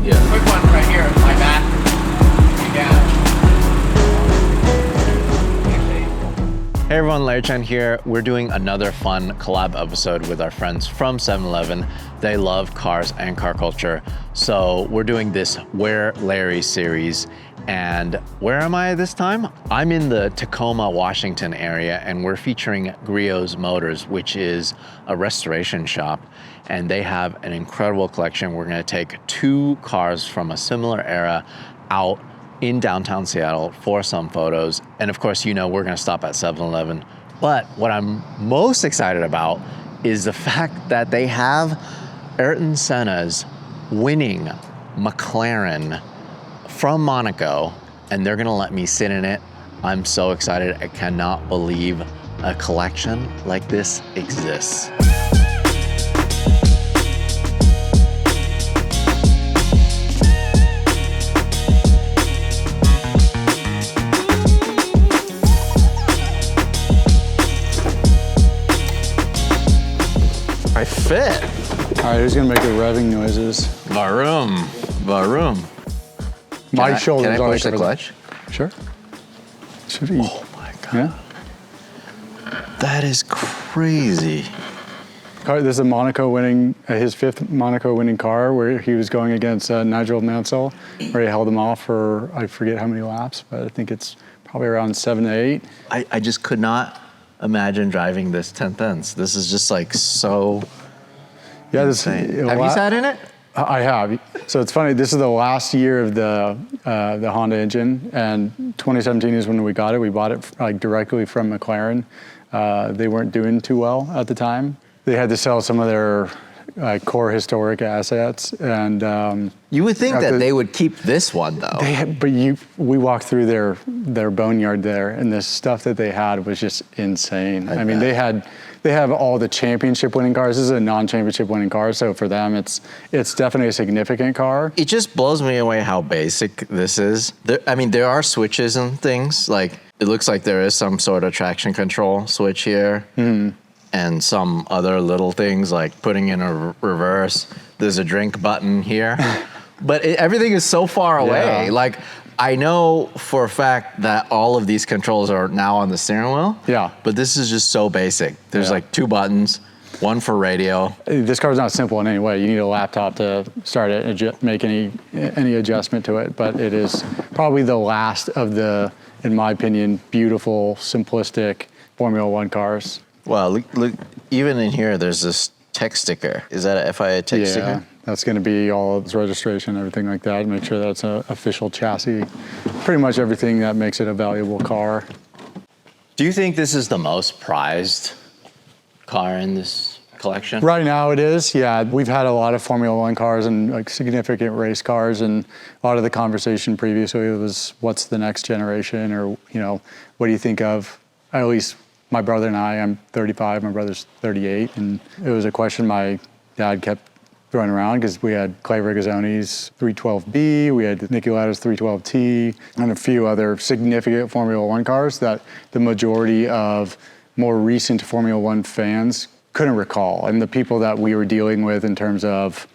Yeah. Quick one right here, my back. Hey everyone, Chen here. We're doing another fun collab episode with our friends from 7-Eleven. They love cars and car culture. So we're doing this Where Larry series. And where am I this time? I'm in the Tacoma, Washington area, and we're featuring Griots Motors, which is a restoration shop. And they have an incredible collection. We're gonna take 2 cars from a similar era out in downtown Seattle for some photos. And of course, you know, we're gonna stop at 7-Eleven. But what I'm most excited about is the fact that they have Ayrton Senna's winning McLaren from Monaco, and they're gonna let me sit in it. I'm so excited. I cannot believe a collection like this exists. I fit. All right, who's gonna make the revving noises? Varum, varum. My shoulders. Can I on push the clutch? Sure. Should be. Oh my God. Yeah. That is crazy. This is a Monaco winning, his 5th Monaco winning car, where he was going against Nigel Mansell, where he held him off for, I forget how many laps, but I think it's probably around 7 to 8. I just could not imagine driving this 10th. This is just like so insane. Have you sat in it? I have. So it's funny, this is the last year of the Honda engine, and 2017 is when we got it. We bought it like directly from McLaren. They weren't doing too well at the time. They had to sell some of their core historic assets, and you would think that they would keep this one though. We walked through their boneyard there, and the stuff that they had was just insane. I mean, they have all the championship winning cars. This is a non-championship winning car, so for them, it's definitely a significant car. It just blows me away how basic this is. There are switches and things. Like, it looks like there is some sort of traction control switch here. Mm-hmm. And some other little things like putting in a reverse. There's a drink button here. But everything is so far away. Yeah. Like, I know for a fact that all of these controls are now on the steering wheel. Yeah. But this is just so basic. There's like 2 buttons, one for radio. This car's not simple in any way. You need a laptop to start it and make any adjustment to it. But it is probably the last of the, in my opinion, beautiful, simplistic Formula One cars. Well, look, even in here, there's this tech sticker. Is that a FIA tech sticker? Yeah, that's going to be all of its registration, everything like that. Make sure that's an official chassis. Pretty much everything that makes it a valuable car. Do you think this is the most prized car in this collection? Right now it is, yeah. We've had a lot of Formula One cars and like significant race cars, and a lot of the conversation previously was, what's the next generation, or what do you think of, at least my brother and I'm 35, my brother's 38, and it was a question my dad kept throwing around because we had Clay Regazzoni's 312B, we had Niki Lauda's 312T, and a few other significant Formula One cars that the majority of more recent Formula One fans couldn't recall. And the people that we were dealing with in terms of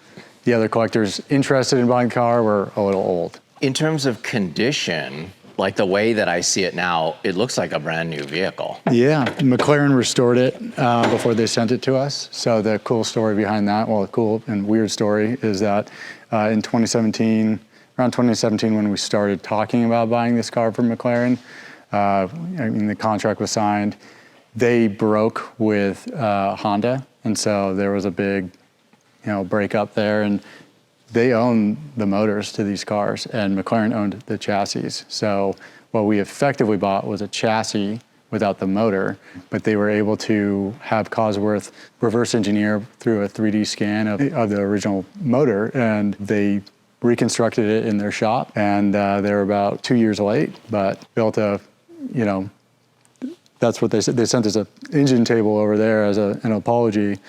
the other collectors interested in buying the car were a little old. In terms of condition, like the way that I see it now, it looks like a brand new vehicle. Yeah, McLaren restored it before they sent it to us. So the cool story behind that, well, the cool and weird story is that in 2017, around 2017 when we started talking about buying this car from McLaren, the contract was signed, they broke with Honda. And so there was a big, breakup there. And they own the motors to these cars, and McLaren owned the chassis. So what we effectively bought was a chassis without the motor, but they were able to have Cosworth reverse engineer through a 3D scan of the original motor, and they reconstructed it in their shop. And they were about 2 years late, but built a, that's what they said. They sent us an engine table over there as an apology.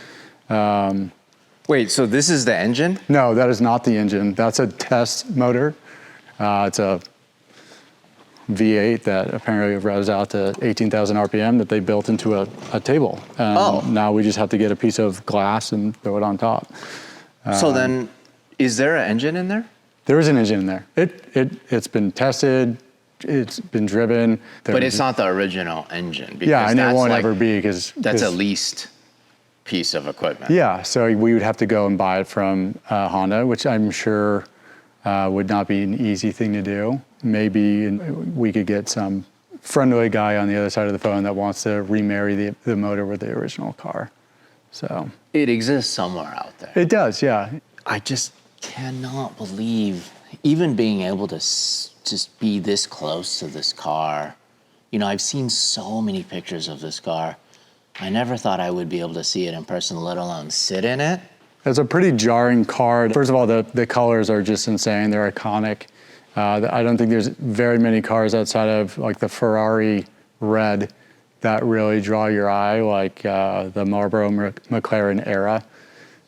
Wait, so this is the engine? No, that is not the engine. That's a test motor. It's a V8 that apparently revs out to 18,000 RPM that they built into a table. Now we just have to get a piece of glass and throw it on top. So then, is there an engine in there? There is an engine in there. It's been tested. It's been driven. But it's not the original engine. Yeah, and it won't ever be because that's a leased piece of equipment. Yeah, so we would have to go and buy it from Honda, which I'm sure would not be an easy thing to do. Maybe we could get some friendly guy on the other side of the phone that wants to remarry the motor with the original car. So it exists somewhere out there. It does, yeah. I just cannot believe even being able to just be this close to this car. You know, I've seen so many pictures of this car. I never thought I would be able to see it in person, let alone sit in it. It's a pretty jarring car. First of all, the colors are just insane. They're iconic. I don't think there's very many cars outside of like the Ferrari red that really draw your eye, like the Marlboro McLaren era.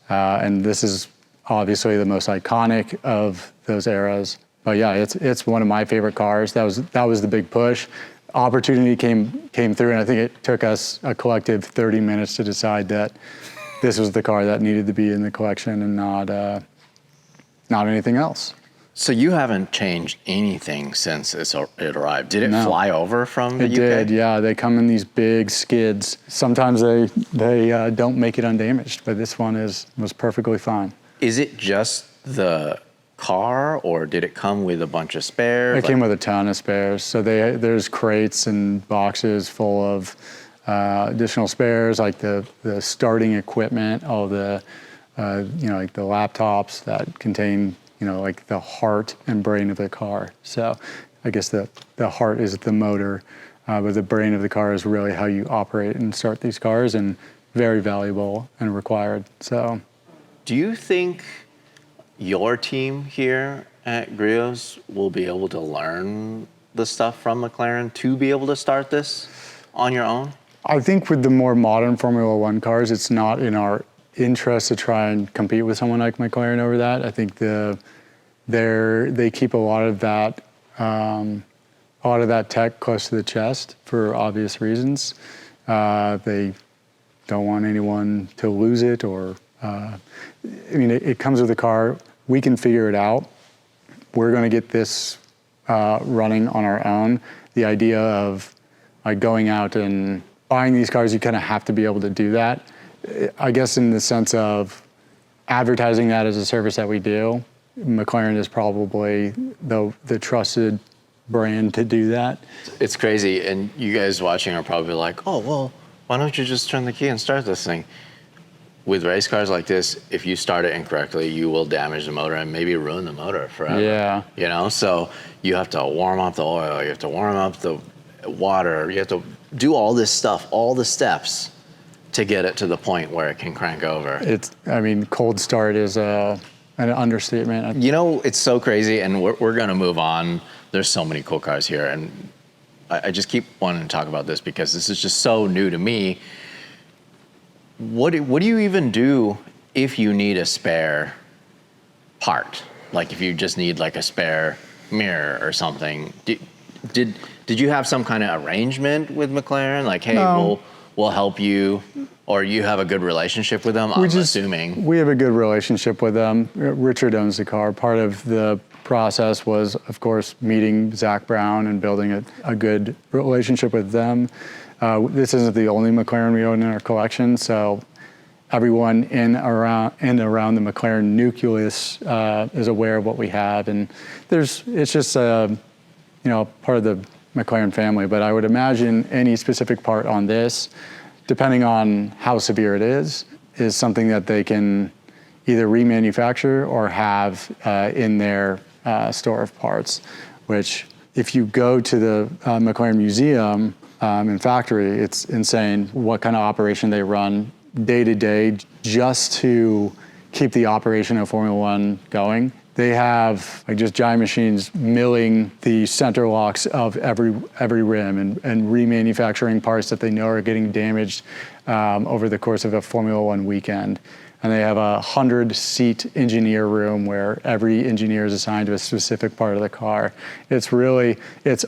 And this is obviously the most iconic of those eras. But yeah, it's one of my favorite cars. That was the big push. Opportunity came through, and I think it took us a collective 30 minutes to decide that this was the car that needed to be in the collection and not anything else. So you haven't changed anything since it arrived. Did it No. fly over from the UK? It did, yeah. They come in these big skids. Sometimes they don't make it undamaged, but this one was perfectly fine. Is it just the car, or did it come with a bunch of spares? It came with a ton of spares. So there's crates and boxes full of additional spares, like the starting equipment, all the like the laptops that contain like the heart and brain of the car. So I guess the heart is the motor, but the brain of the car is really how you operate and start these cars, and very valuable and required. So, do you think your team here at Griots will be able to learn the stuff from McLaren to be able to start this on your own? I think with the more modern Formula One cars, it's not in our interest to try and compete with someone like McLaren over that. I think they keep a lot of that tech close to the chest for obvious reasons. They don't want anyone to lose it, or it comes with the car. We can figure it out. We're going to get this running on our own. The idea of like going out and buying these cars, you kind of have to be able to do that. I guess in the sense of advertising that as a service that we do, McLaren is probably the trusted brand to do that. It's crazy, and you guys watching are probably like, oh, well, why don't you just turn the key and start this thing? With race cars like this, if you start it incorrectly, you will damage the motor and maybe ruin the motor forever. Yeah. So you have to warm up the oil, you have to warm up the water, you have to do all this stuff, all the steps to get it to the point where it can crank over. Cold start is an understatement. It's so crazy, and we're going to move on. There's so many cool cars here, and I just keep wanting to talk about this because this is just so new to me. What do you even do if you need a spare part? Like if you just need like a spare mirror or something. Did you have some kind of arrangement with McLaren? Like, hey, No. we'll help you, or you have a good relationship with them? I'm assuming. We have a good relationship with them. Richard owns the car. Part of the process was, of course, meeting Zach Brown and building a good relationship with them. This isn't the only McLaren we own in our collection, so everyone in around the McLaren nucleus is aware of what we have, and it's just part of the McLaren family. But I would imagine any specific part on this, depending on how severe it is something that they can either remanufacture or have in their store of parts. Which, if you go to the McLaren Museum and factory, it's insane what kind of operation they run day to day just to keep the operation of Formula One going. They have like just giant machines milling the center locks of every rim and remanufacturing parts that they know are getting damaged over the course of a Formula One weekend. And they have a 100-seat engineer room where every engineer is assigned to a specific part of the car. It's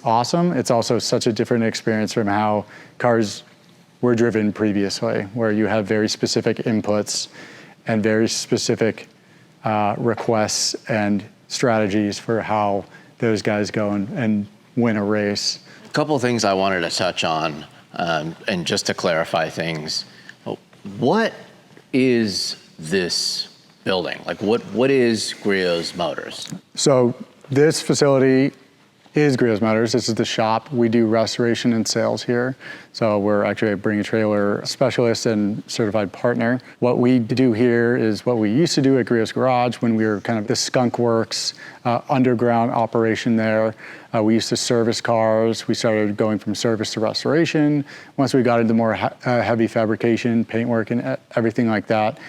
awesome. It's also such a different experience from how cars were driven previously, where you have very specific inputs and very specific requests, and strategies for how those guys go and win a race. A couple of things I wanted to touch on, and just to clarify things, what is this building? Like what is Griots Motors? So this facility is Griots Motors. This is the shop. We do restoration and sales here. So we're actually a bring a trailer specialist and certified partner. What we do here is what we used to do at Griot's Garage when we were kind of the skunk works, underground operation there. We used to service cars. We started going from service to restoration. Once we got into more heavy fabrication, paintwork and everything like that,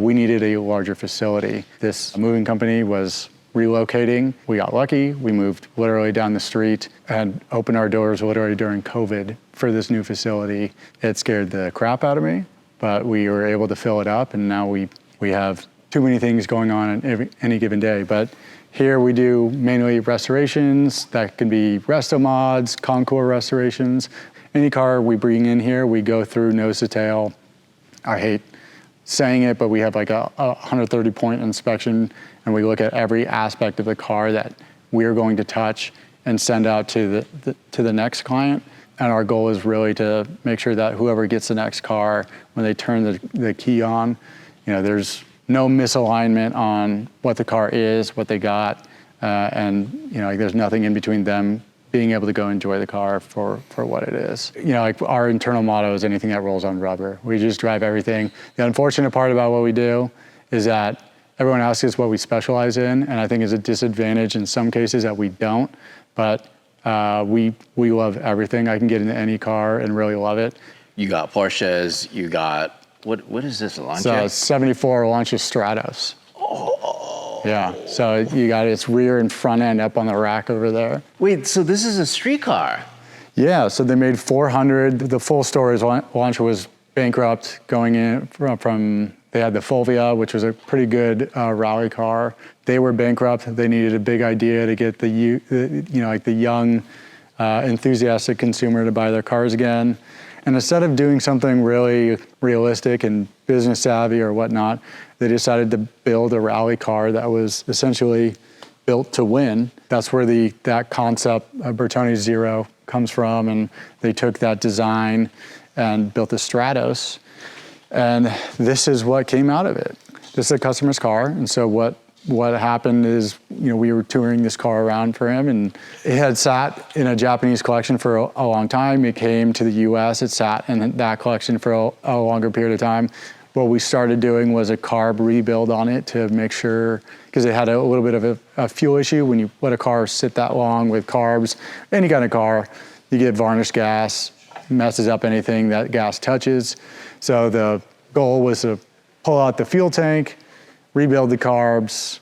we needed a larger facility. This moving company was relocating. We got lucky. We moved literally down the street and opened our doors literally during COVID for this new facility. It scared the crap out of me, but we were able to fill it up, and now we have too many things going on any given day. But here we do mainly restorations. That can be resto mods, Concours restorations. Any car we bring in here, we go through nose to tail. I hate saying it, but we have like a 130-point inspection, and we look at every aspect of the car that we're going to touch and send out to the next client. And our goal is really to make sure that whoever gets the next car, when they turn the key on, there's no misalignment on what the car is, what they got, and there's nothing in between them being able to go enjoy the car for what it is. Like our internal motto is anything that rolls on rubber. We just drive everything. The unfortunate part about what we do is that everyone asks us what we specialize in, and I think it's a disadvantage in some cases that we don't, but we love everything. I can get into any car and really love it. You got Porsches, you got, what is this, a Lancia? So it's 74 Lancia Stratos. Oh. Yeah, so you got its rear and front end up on the rack over there. Wait, so this is a street car? Yeah, so they made 400. The full story is Lancia was bankrupt going in from they had the Fulvia, which was a pretty good rally car. They were bankrupt. They needed a big idea to get the young, enthusiastic consumer to buy their cars again. And instead of doing something really realistic and business savvy or whatnot, they decided to build a rally car that was essentially built to win. That's where that concept, Bertone Zero, comes from. And they took that design and built the Stratos. And this is what came out of it. This is a customer's car. And so what happened is, we were touring this car around for him, and it had sat in a Japanese collection for a long time. It came to the US, it sat in that collection for a longer period of time. What we started doing was a carb rebuild on it to make sure, because it had a little bit of a fuel issue. When you let a car sit that long with carbs, any kind of car, you get varnished gas, messes up anything that gas touches. So the goal was to pull out the fuel tank, rebuild the carbs,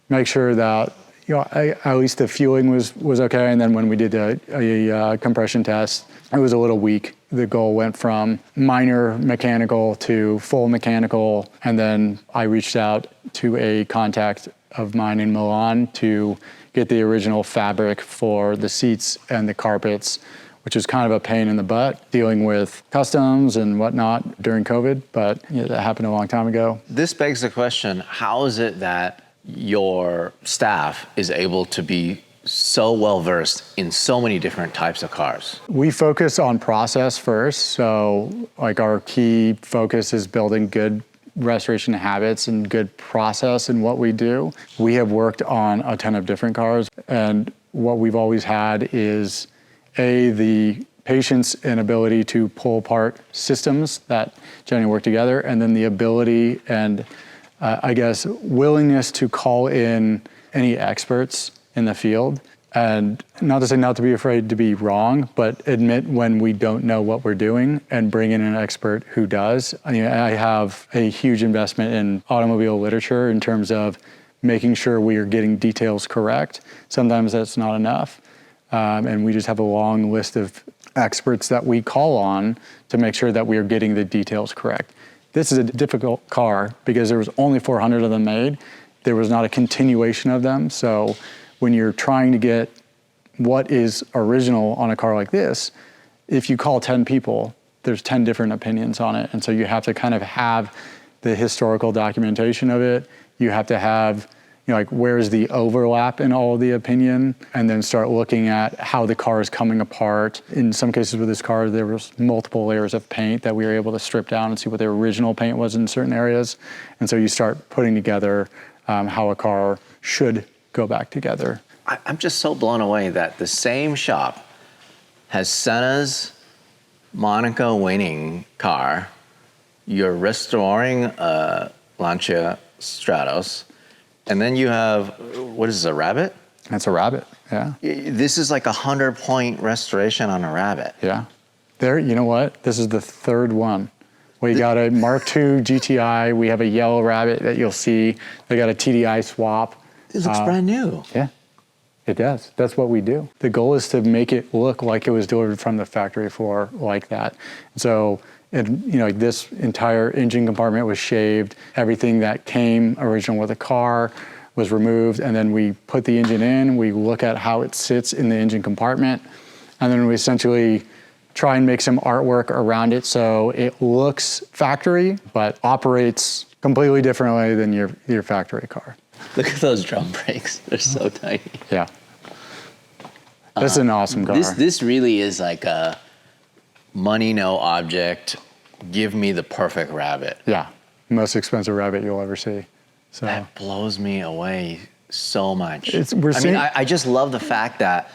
make sure that at least the fueling was okay. And then when we did a compression test, it was a little weak. The goal went from minor mechanical to full mechanical. And then I reached out to a contact of mine in Milan to get the original fabric for the seats and the carpets, which was kind of a pain in the butt, dealing with customs and whatnot during COVID, but that happened a long time ago. This begs the question, how is it that your staff is able to be so well-versed in so many different types of cars? We focus on process first, so like our key focus is building good restoration habits and good process in what we do. We have worked on a ton of different cars, and what we've always had is the patience and ability to pull apart systems that generally work together, and then the ability and willingness to call in any experts in the field. And not to say not to be afraid to be wrong, but admit when we don't know what we're doing and bring in an expert who does. I have a huge investment in automobile literature in terms of making sure we are getting details correct. Sometimes that's not enough. And we just have a long list of experts that we call on to make sure that we are getting the details correct. This is a difficult car because there was only 400 of them made. There was not a continuation of them. So when you're trying to get what is original on a car like this, if you call 10 people, there's 10 different opinions on it. And so you have to kind of have the historical documentation of it. You have to have, like where's the overlap in all of the opinion, and then start looking at how the car is coming apart. In some cases with this car, there was multiple layers of paint that we were able to strip down and see what the original paint was in certain areas. And so you start putting together how a car should go back together. I'm just so blown away that the same shop has Senna's Monaco winning car. You're restoring a Lancia Stratos, and then you have, what is this, a Rabbit? That's a Rabbit, yeah. This is like 100-point restoration on a Rabbit. Yeah. There, you know what? This is the third one. We got a Mark II GTI. We have a yellow Rabbit that you'll see. They got a TDI swap. It looks brand new. Yeah, it does. That's what we do. The goal is to make it look like it was delivered from the factory floor like that. So, this entire engine compartment was shaved. Everything that came original with the car was removed, and then we put the engine in. We look at how it sits in the engine compartment, and then we essentially try and make some artwork around it so it looks factory, but operates completely differently than your factory car. Look at those drum brakes. They're so tiny. Yeah. This is an awesome car. This really is like a money no object. Give me the perfect Rabbit. Yeah. Most expensive Rabbit you'll ever see. So that blows me away so much. I just love the fact that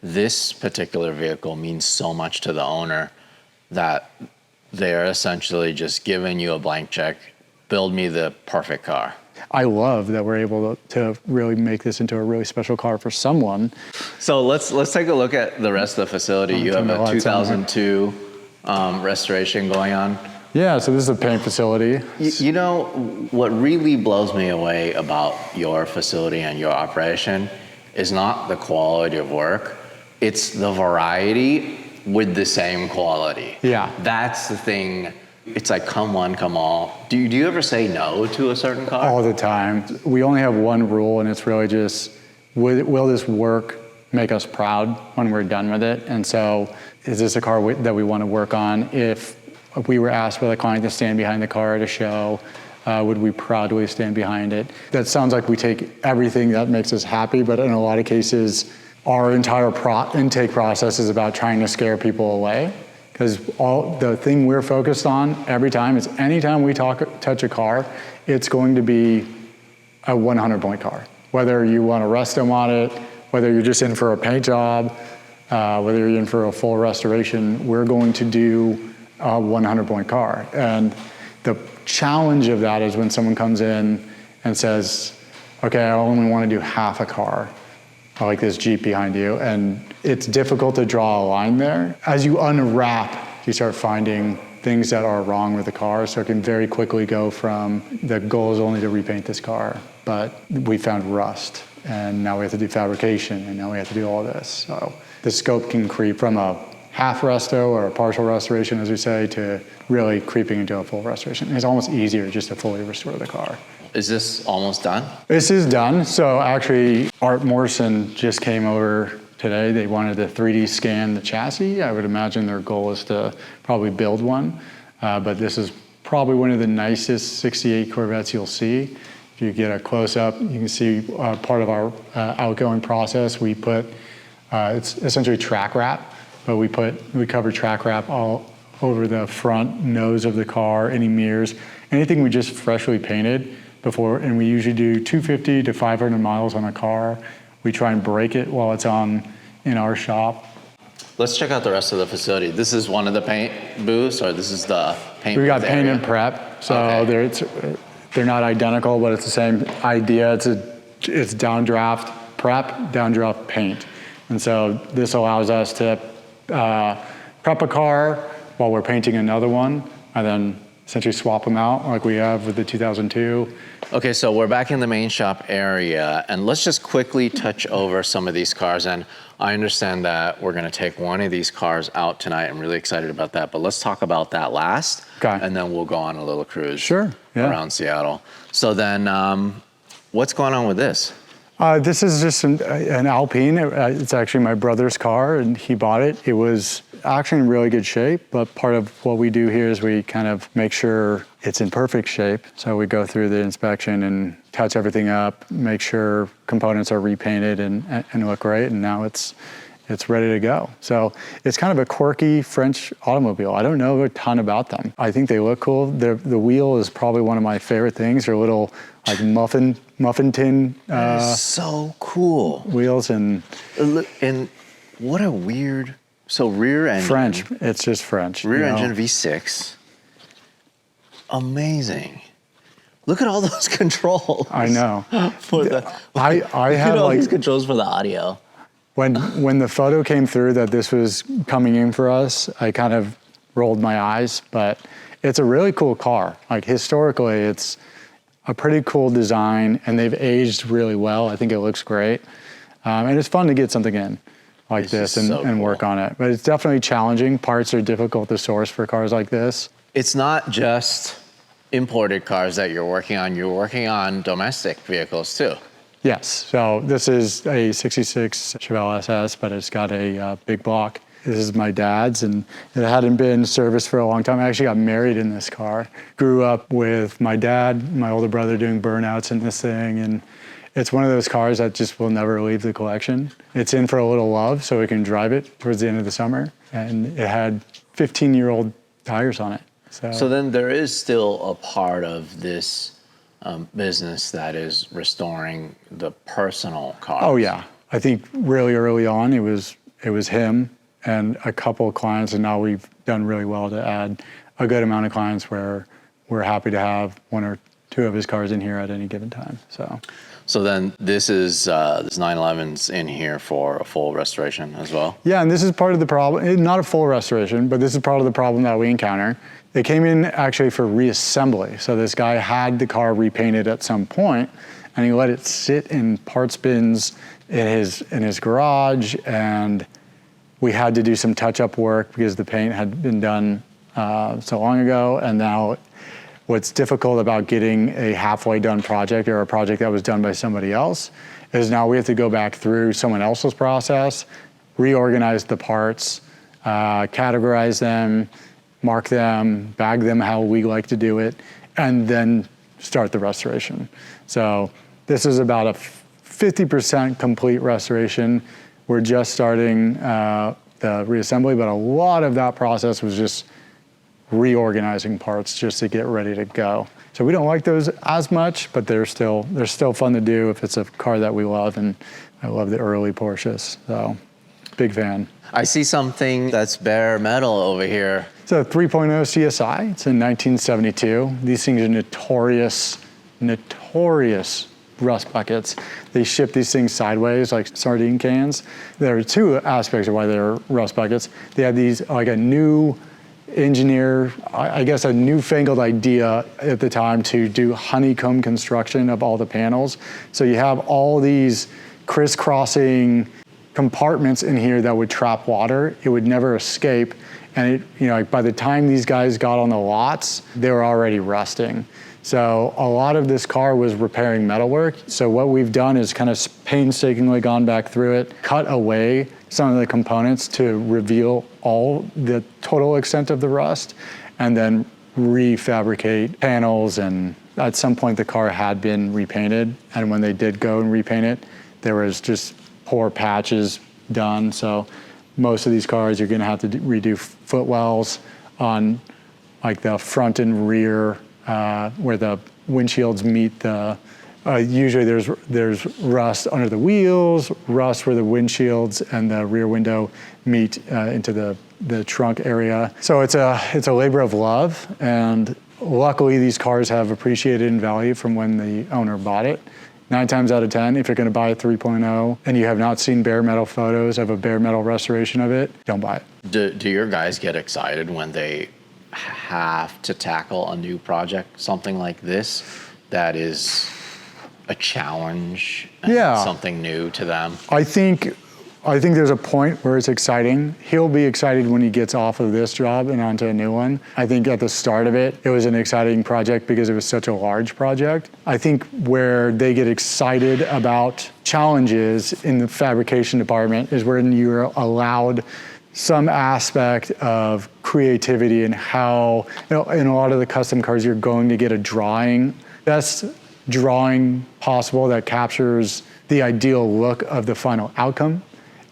this particular vehicle means so much to the owner that they're essentially just giving you a blank check, build me the perfect car. I love that we're able to really make this into a really special car for someone. So let's take a look at the rest of the facility. You have a 2002 restoration going on. Yeah, so this is a paint facility. You know, what really blows me away about your facility and your operation is not the quality of work, it's the variety with the same quality. Yeah. That's the thing. It's like come one, come all. Do you ever say no to a certain car? All the time. We only have one rule, and it's really just, will this work make us proud when we're done with it? And so, is this a car that we want to work on? If we were asked by the client to stand behind the car at a show, would we proudly stand behind it? That sounds like we take everything that makes us happy, but in a lot of cases, our entire intake process is about trying to scare people away. Because the thing we're focused on every time is anytime we touch a car, it's going to be a 100-point car. Whether you want to resto mod it, whether you're just in for a paint job, whether you're in for a full restoration, we're going to do a 100-point car. And the challenge of that is when someone comes in and says, okay, I only want to do half a car, like this Jeep behind you, and it's difficult to draw a line there. As you unwrap, you start finding things that are wrong with the car, so it can very quickly go from the goal is only to repaint this car, but we found rust, and now we have to do fabrication, and now we have to do all this. So the scope can creep from a half resto or a partial restoration, as we say, to really creeping into a full restoration. It's almost easier just to fully restore the car. Is this almost done? This is done. So actually, Art Morrison just came over today. They wanted to 3D scan the chassis. I would imagine their goal is to probably build one. But this is probably one of the nicest 68 Corvettes you'll see. If you get a close-up, you can see part of our outgoing process. We put, it's essentially track wrap, but we cover track wrap all over the front nose of the car, any mirrors, anything we just freshly painted before, and we usually do 250 to 500 miles on a car. We try and break it while it's in our shop. Let's check out the rest of the facility. This is one of the paint booths, or this is the paint We got booth paint area? and prep, so Okay. they're not identical, but it's the same idea. It's downdraft prep, downdraft paint. And so this allows us to prep a car while we're painting another one, and then essentially swap them out like we have with the 2002. Okay, so we're back in the main shop area, and let's just quickly touch over some of these cars. And I understand that we're gonna take one of these cars out tonight. I'm really excited about that, but let's talk about that last, okay, and then we'll go on a little cruise sure, yeah, around Seattle. So then, what's going on with this? This is just an Alpine. It's actually my brother's car, and he bought it. It was actually in really good shape, but part of what we do here is we kind of make sure it's in perfect shape. So we go through the inspection and touch everything up, make sure components are repainted and look great, and now it's ready to go. So it's kind of a quirky French automobile. I don't know a ton about them. I think they look cool. The wheel is probably one of my favorite things. They're little like muffin tin That is so cool. wheels, and what a weird, so rear engine. French. It's just French. Rear engine V6. Amazing. Look at all those controls. I know. For the, I have all like these controls for the audio. when the photo came through that this was coming in for us, I kind of rolled my eyes, but it's a really cool car. Like historically, it's a pretty cool design, and they've aged really well. I think it looks great. And it's fun to get something in like this and work on it. But it's definitely challenging. Parts are difficult to source for cars like this. It's not just imported cars that you're working on domestic vehicles too. Yes, so this is a 66 Chevelle SS, but it's got a big block. This is my dad's, and it hadn't been serviced for a long time. I actually got married in this car. Grew up with my dad, my older brother doing burnouts in this thing, and it's one of those cars that just will never leave the collection. It's in for a little love, so we can drive it towards the end of the summer, and it had 15-year-old tires on it. So then there is still a part of this business that is restoring the personal cars. Oh yeah, I think really early on it was him and a couple of clients, and now we've done really well to add a good amount of clients where we're happy to have one or two of his cars in here at any given time. So then this is this 911's in here for a full restoration as well? Yeah, and this is part of the problem. Not a full restoration, but this is part of the problem that we encounter. They came in actually for reassembly. So this guy had the car repainted at some point, and he let it sit in parts bins in his garage, and we had to do some touch-up work because the paint had been done so long ago. And now what's difficult about getting a halfway done project or a project that was done by somebody else is now we have to go back through someone else's process, reorganize the parts, categorize them, mark them, bag them how we like to do it, and then start the restoration. So this is about a 50% complete restoration. We're just starting the reassembly, but a lot of that process was just reorganizing parts just to get ready to go. So we don't like those as much, but they're still fun to do if it's a car that we love, and I love the early Porsches, so big fan. I see something that's bare metal over here. It's a 3.0 CSI. It's in 1972. These things are notorious rust buckets. They ship these things sideways like sardine cans. There are two aspects of why they're rust buckets. They had these, like a new engineer, I guess a newfangled idea at the time to do honeycomb construction of all the panels. So you have all these crisscrossing compartments in here that would trap water. It would never escape. And by the time these guys got on the lots, they were already rusting. So a lot of this car was repairing metalwork. So what we've done is kind of painstakingly gone back through it, cut away some of the components to reveal all the total extent of the rust, and then refabricate panels. And at some point the car had been repainted, and when they did go and repaint it, there was just poor patches done. So most of these cars you're gonna have to redo footwells on like the front and rear where the windshields meet the, usually there's rust under the wheels, rust where the windshields and the rear window meet into the trunk area. So it's a labor of love, and luckily these cars have appreciated in value from when the owner bought it. 9 times out of 10, if you're gonna buy a 3.0 and you have not seen bare metal photos of a bare metal restoration of it, don't buy it. Do your guys get excited when they have to tackle a new project, something like this, that is a challenge and something new to them? I think I think there's a point where it's exciting. He'll be excited when he gets off of this job and onto a new one. I think at the start of it, it was an exciting project because it was such a large project. I think where they get excited about challenges in the fabrication department is when you're allowed some aspect of creativity and how, in a lot of the custom cars, you're going to get a drawing, best drawing possible that captures the ideal look of the final outcome.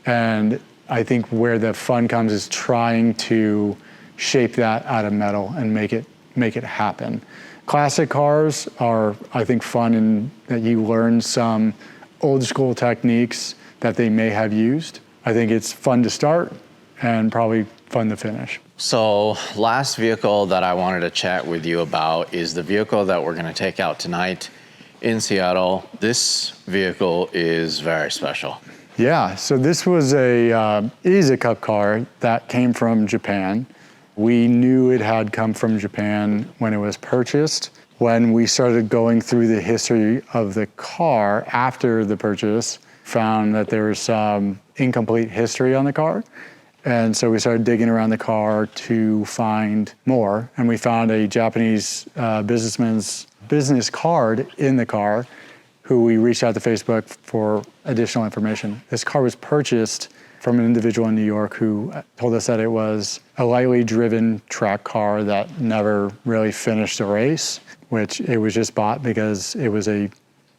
And I think where the fun comes is trying to shape that out of metal and make it happen. Classic cars are, I think, fun in that you learn some old school techniques that they may have used. I think it's fun to start and probably fun to finish. So last vehicle that I wanted to chat with you about is the vehicle that we're going to take out tonight in Seattle. This vehicle is very special. Yeah, so this was it is a cup car that came from Japan. We knew it had come from Japan when it was purchased. When we started going through the history of the car after the purchase, found that there was some incomplete history on the car. And so we started digging around the car to find more. And we found a Japanese businessman's business card in the car, who we reached out to Facebook for additional information. This car was purchased from an individual in New York who told us that it was a lightly driven track car that never really finished a race, which it was just bought because it was a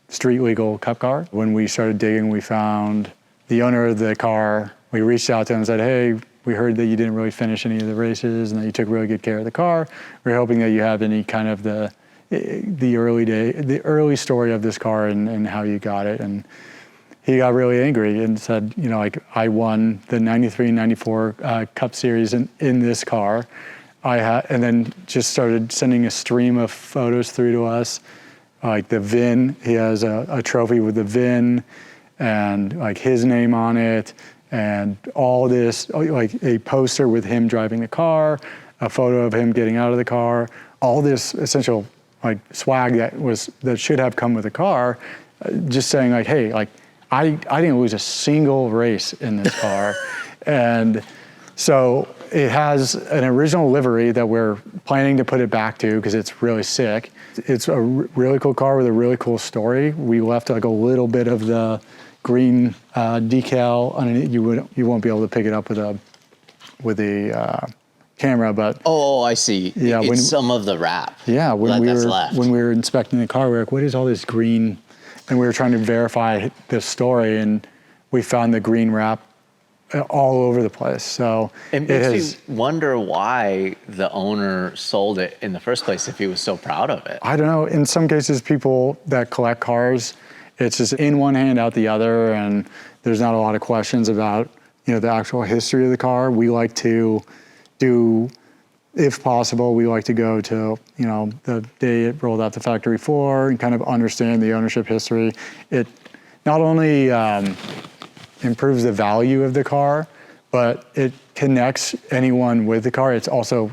street legal cup car. When we started digging, we found the owner of the car. We reached out to him and said, hey, we heard that you didn't really finish any of the races and that you took really good care of the car. We're hoping that you have any kind of the early story of this car and how you got it. And he got really angry and said, I won the 93 and 94 Cup Series in this car. And then just started sending a stream of photos through to us, like the VIN. He has a trophy with the VIN and like his name on it, and all this, like a poster with him driving the car, a photo of him getting out of the car, all this essential like swag that should have come with a car, just saying like, hey, like I didn't lose a single race in this car. And so it has an original livery that we're planning to put it back to because it's really sick. It's a really cool car with a really cool story. We left like a little bit of the green decal underneath. You won't be able to pick it up with a camera, but I see. Yeah, it's some of the wrap. Yeah, when we were inspecting the car, we were like, what is all this green? And we were trying to verify this story, and we found the green wrap all over the place. So it makes you wonder why the owner sold it in the first place if he was so proud of it. I don't know. In some cases, people that collect cars, it's just in one hand, out the other, and there's not a lot of questions about the actual history of the car. We like to do, if possible, we like to go to the day it rolled out the factory floor and kind of understand the ownership history. It not only improves the value of the car, but it connects anyone with the car. It's also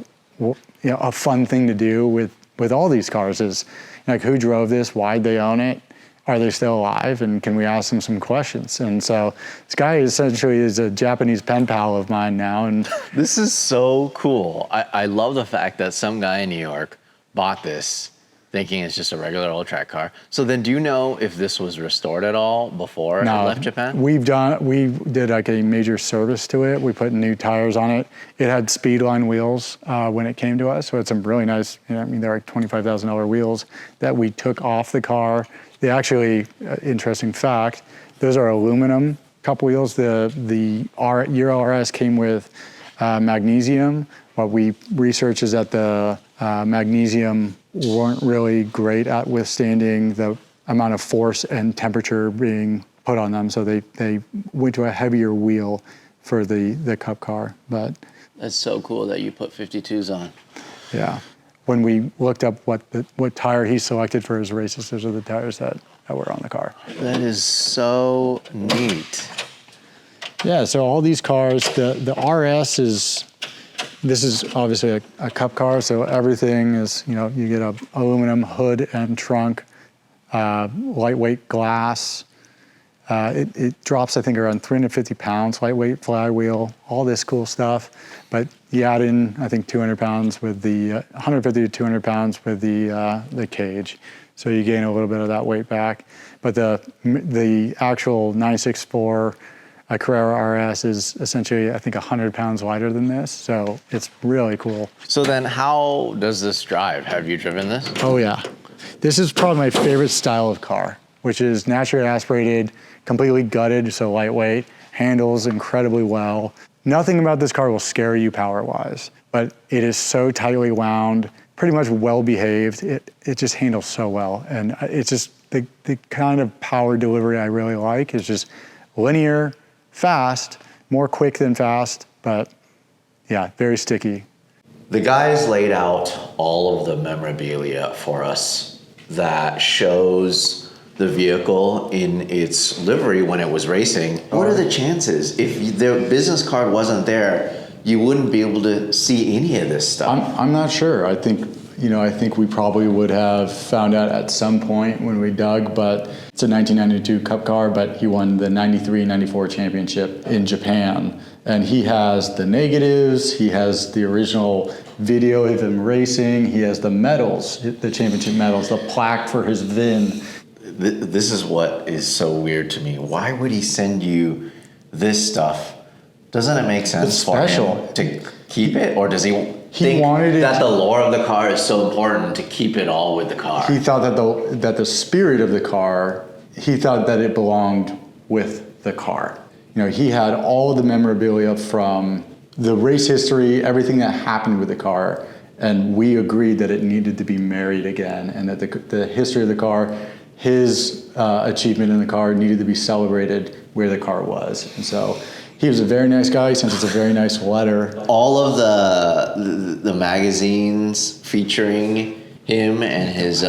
a fun thing to do with all these cars is like, who drove this, why'd they own it, are they still alive, and can we ask them some questions? And so this guy essentially is a Japanese pen pal of mine now. And this is so cool. I love the fact that some guy in New York bought this thinking it's just a regular old track car. So then do you know if this was restored at all before it left Japan? We did like a major service to it. We put new tires on it. It had Speedline wheels when it came to us. So it's some really nice, they're like $25,000 wheels that we took off the car. They actually, interesting fact, those are aluminum cup wheels. The Euro RS came with magnesium. What we researched is that the magnesium weren't really great at withstanding the amount of force and temperature being put on them. So they went to a heavier wheel for the cup car. But that's so cool that you put 52s on. Yeah. When we looked up what tire he selected for his races, those are the tires that were on the car. That is so neat. Yeah, so all these cars, the RS this is obviously a cup car, so everything is, you get a aluminum hood and trunk, lightweight glass, It drops, I think, around 350 pounds, lightweight flywheel, all this cool stuff. But you add in, I think, 200 pounds with the 150 to 200 pounds with the cage. So you gain a little bit of that weight back. But the actual 96.4 Carrera RS is essentially, I think, 100 pounds lighter than this. So it's really cool. So then how does this drive? Have you driven this? Oh yeah. This is probably my favorite style of car, which is naturally aspirated, completely gutted, so lightweight, handles incredibly well. Nothing about this car will scare you power-wise, but it is so tightly wound, pretty much well-behaved. It just handles so well. And it's just the kind of power delivery I really like is just linear, fast, more quick than fast, but yeah, very sticky. The guys laid out all of the memorabilia for us that shows the vehicle in its livery when it was racing. What are the chances? If the business card wasn't there, you wouldn't be able to see any of this stuff. I'm not sure. I think we probably would have found out at some point when we dug, but it's a 1992 Cup car, but he won the 93-94 championship in Japan. And he has the negatives, he has the original video of him racing, he has the medals, the championship medals, the plaque for his VIN. This is what is so weird to me. Why would he send you this stuff? Doesn't it make sense for him to keep it? Or does he think that the lore of the car is so important to keep it all with the car? He thought that the spirit of the car, he thought that it belonged with the car. You know, he had all the memorabilia from the race history, everything that happened with the car, and we agreed that it needed to be married again, and that the history of the car, his achievement in the car needed to be celebrated where the car was. And so he was a very nice guy. He sent us a very nice letter. All of the magazines featuring him and his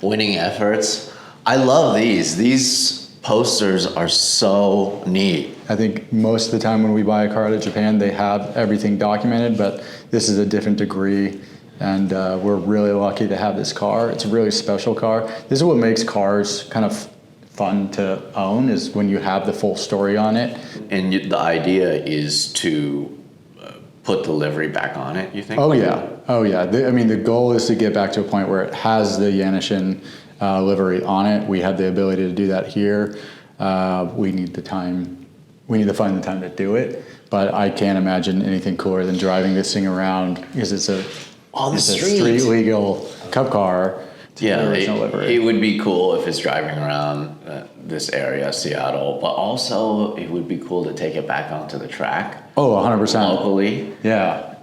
winning efforts. I love these. These posters are so neat. I think most of the time when we buy a car out of Japan, they have everything documented, but this is a different degree. And we're really lucky to have this car. It's a really special car. This is what makes cars kind of fun to own, is when you have the full story on it. And the idea is to put the livery back on it, you think? Oh yeah, oh yeah. The goal is to get back to a point where it has the Yanishin livery on it. We have the ability to do that here. We need the time. We need to find the time to do it. But I can't imagine anything cooler than driving this thing around, because it's a street legal Cup car. Yeah, it would be cool if it's driving around this area, Seattle, but also it would be cool to take it back onto the track. Oh, 100%. Locally. Yeah.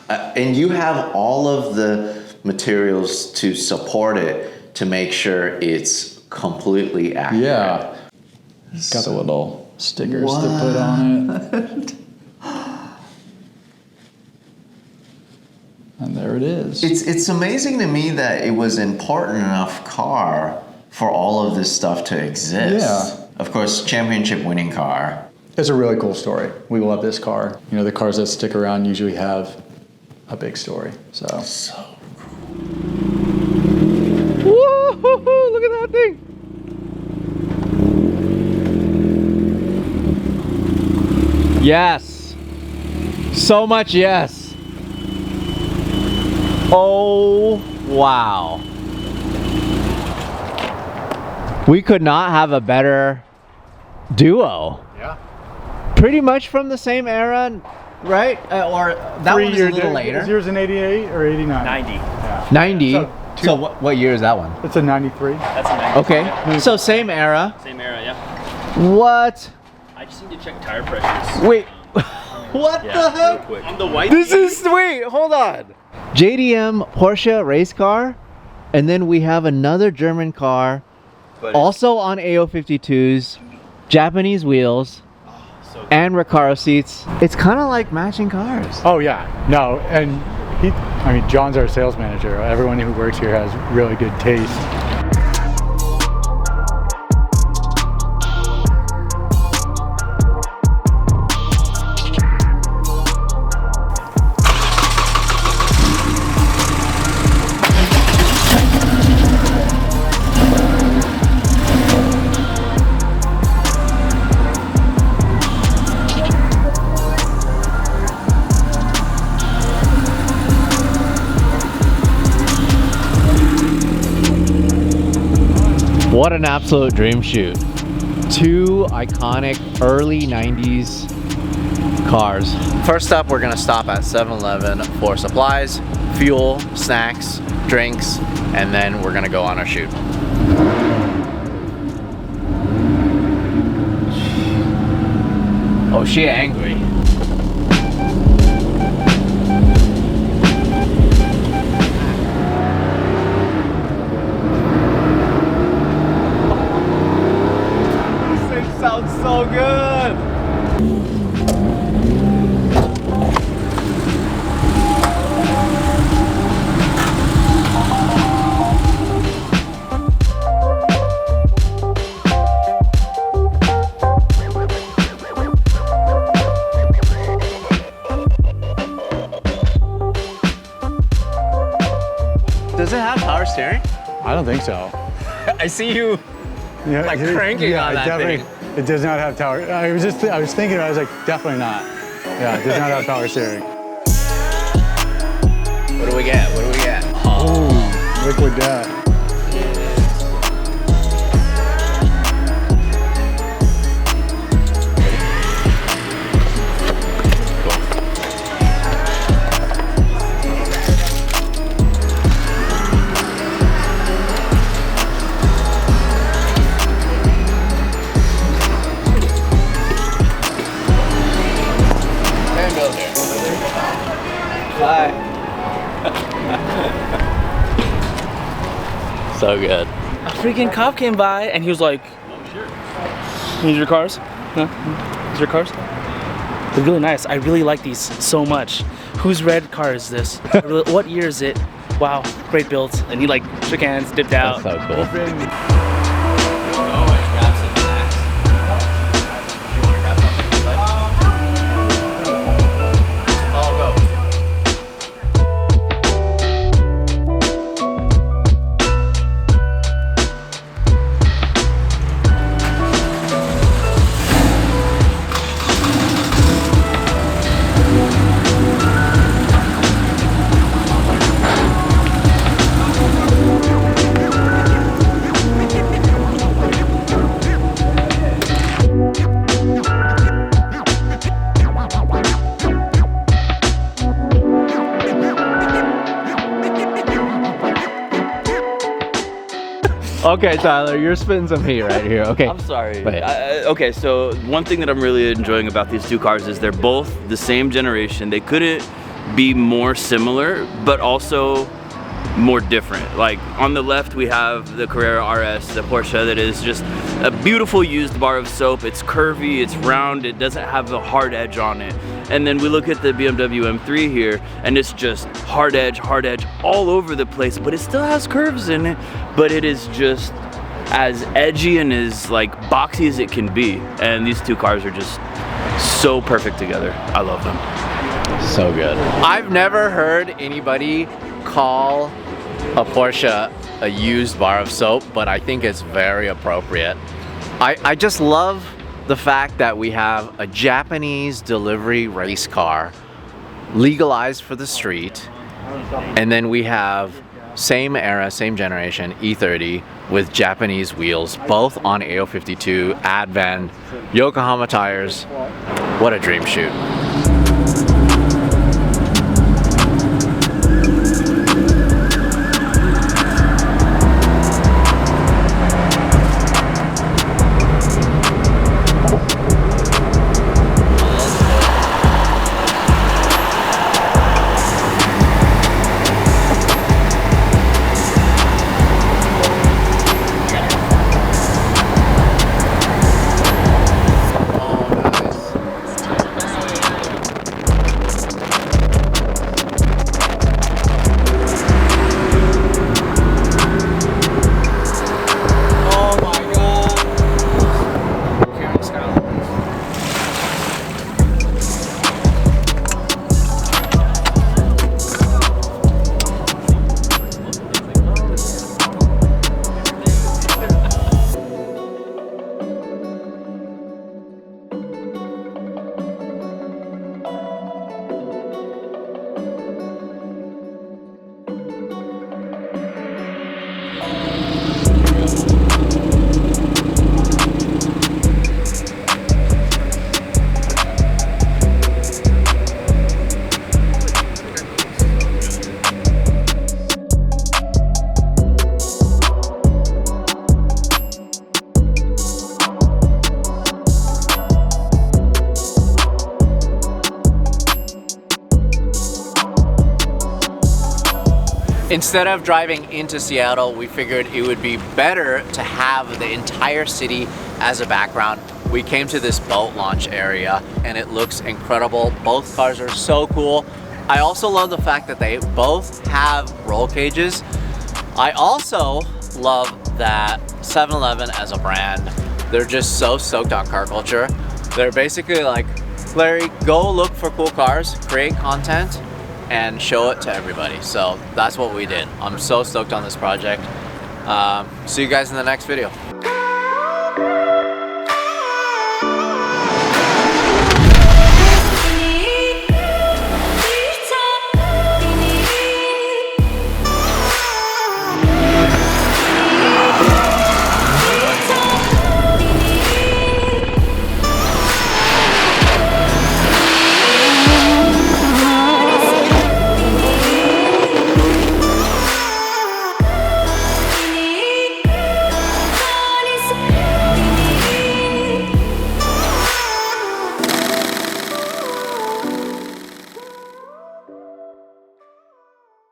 And you have all of the materials to support it to make sure it's completely accurate. Yeah. Got the little stickers to put on it. And there it is. It's amazing to me that it was an important enough car for all of this stuff to exist. Yeah. Of course, championship winning car. It's a really cool story. We love this car. You know, the cars that stick around usually have a big story. So cool. Woo-hoo-hoo, look at that thing. Yes. So much yes. Oh, wow. We could not have a better duo. yeah. Pretty much from the same era, right? Or that one was a little later. Is yours an 88 or 89? 90. Yeah. 90. So what year is that one? It's a 93. That's a 90. Okay. Yeah. So same era. Same era, yeah. What? I just need to check tire pressures. Wait. What the Real heck? quick. On the white. Wait, hold on. JDM Porsche race car, and then we have another German car, also on AO52s, Japanese wheels, so and Recaro seats. It's kind of like matching cars. Oh yeah. No, and John's our sales manager. Everyone who works here has really good taste. What an absolute dream shoot. Two iconic early 90s cars. First up, we're gonna stop at 7-Eleven for supplies, fuel, snacks, drinks, and then we're gonna go on our shoot. Oh, she angry. This thing sounds so good. Does it have power steering? I don't think so. I see you like cranking on that thing. It does not have power. I was thinking, I was like, definitely not. Yeah, it does not have power steering. What do we get? What do we get? Oh, liquid death. So good. A freaking cop came by and he was like, "These your cars? Huh? These your cars? They're really nice. I really like these so much. Whose red car is this? What year is it? Wow, great build." And he like shook hands, dipped out. That's so cool. Okay, Tyler, you're spitting some heat right here. Okay. I'm sorry. Wait. Okay, so one thing that I'm really enjoying about these two cars is they're both the same generation. They couldn't be more similar, but also more different. Like on the left, we have the Carrera RS, the Porsche that is just a beautiful used bar of soap. It's curvy, it's round, it doesn't have a hard edge on it. And then we look at the BMW M3 here, and it's just hard edge all over the place, but it still has curves in it, but it is just as edgy and as like boxy as it can be. And these two cars are just so perfect together. I love them. So good. I've never heard anybody call a Porsche a used bar of soap, but I think it's very appropriate. I just love the fact that we have a Japanese delivery race car legalized for the street, and then we have same era, same generation E30 with Japanese wheels, both on AO52, Advan, Yokohama tires. What a dream shoot. Instead of driving into Seattle, we figured it would be better to have the entire city as a background. We came to this boat launch area and it looks incredible. Both cars are so cool. I also love the fact that they both have roll cages. I also love that 7-Eleven as a brand, they're just so stoked on car culture. They're basically like, Larry, go look for cool cars, create content, and show it to everybody. So that's what we did. I'm so stoked on this project. See you guys in the next video.